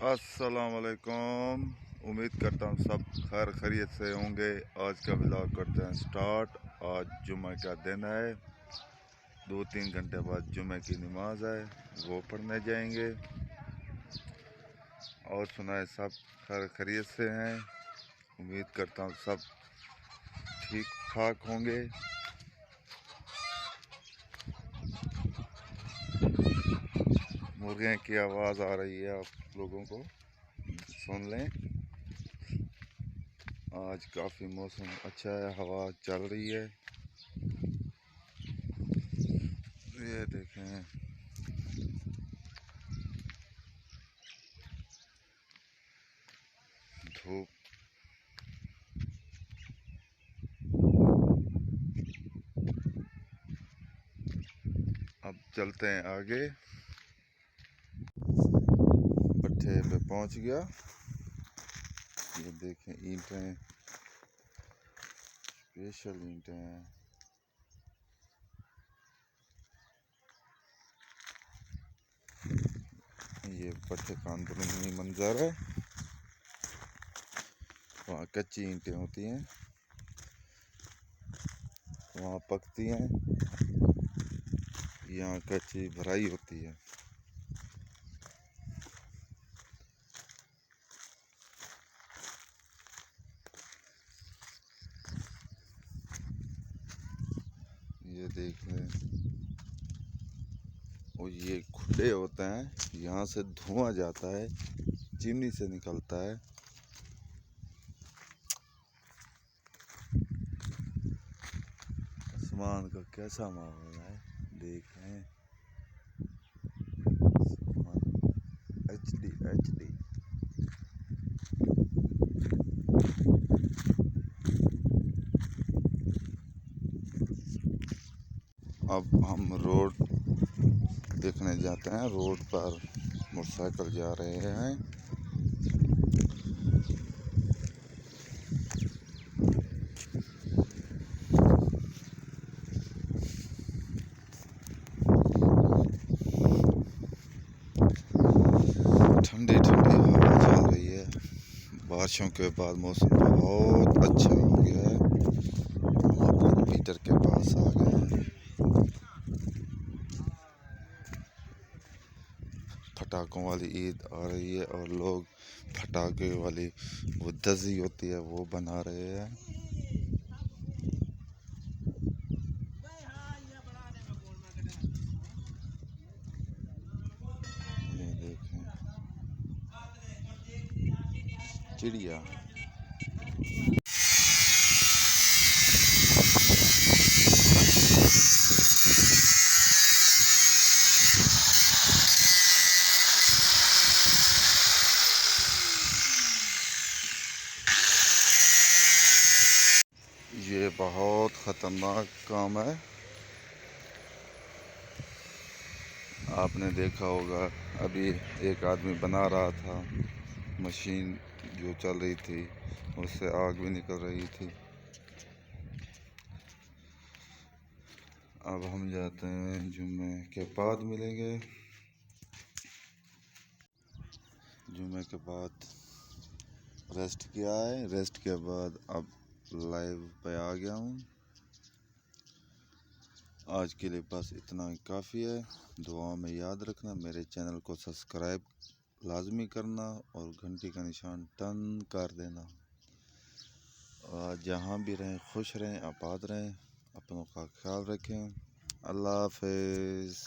अस्सलाम वालेकुम। उम्मीद करता हूँ सब खैर खैरियत से होंगे। आज का व्लॉग करते हैं स्टार्ट। आज जुम्मे का दिन है, 2-3 घंटे बाद जुम्मे की नमाज है, वो पढ़ने जाएंगे। और सुनाए सब खैर खैरियत से हैं। उम्मीद करता हूँ सब ठीक ठाक होंगे। मुर्गे की आवाज़ आ रही है, आप लोगों को सुन लें। आज काफ़ी मौसम अच्छा है, हवा चल रही है। ये देखें, धूप। अब चलते हैं आगे। भट्ठे पे पहुंच गया। ये देखें, ईंटें, स्पेशल ईंटें हैं। ये भट्ठे का अंदरूनी मंजर है। वहाँ कच्ची ईंटें होती हैं, वहाँ पकती हैं, यहाँ कच्ची भराई होती है। ये देखें, और ये खुले होते हैं, यहाँ से धुआं जाता है, चिमनी से निकलता है। आसमान का कैसा माहौल है, देखें। HD। अब हम रोड देखने जाते हैं। रोड पर मोटरसाइकिल जा रहे हैं। ठंडी ठंडी हवा चल रही है। बारिशों के बाद मौसम बहुत अच्छा हो गया है। हम अपने पीटर के पास आ गए हैं। फटाकों वाली ईद आ रही है और लोग फटाके वाली वो दजी होती है वो बना रहे हैं। ये देखें, चिड़िया। ये बहुत ख़तरनाक काम है। आपने देखा होगा, अभी एक आदमी बना रहा था, मशीन जो चल रही थी उससे आग भी निकल रही थी। अब हम जाते हैं, जुम्मे के बाद मिलेंगे। जुम्मे के बाद रेस्ट किया है, रेस्ट के बाद अब लाइव पे आ गया हूँ। आज के लिए बस इतना ही काफ़ी है। दुआ में याद रखना, मेरे चैनल को सब्सक्राइब लाजमी करना और घंटी का निशान टन कर देना। और जहाँ भी रहें खुश रहें, आबाद रहें, अपनों का ख्याल रखें। अल्लाह हाफ़िज़।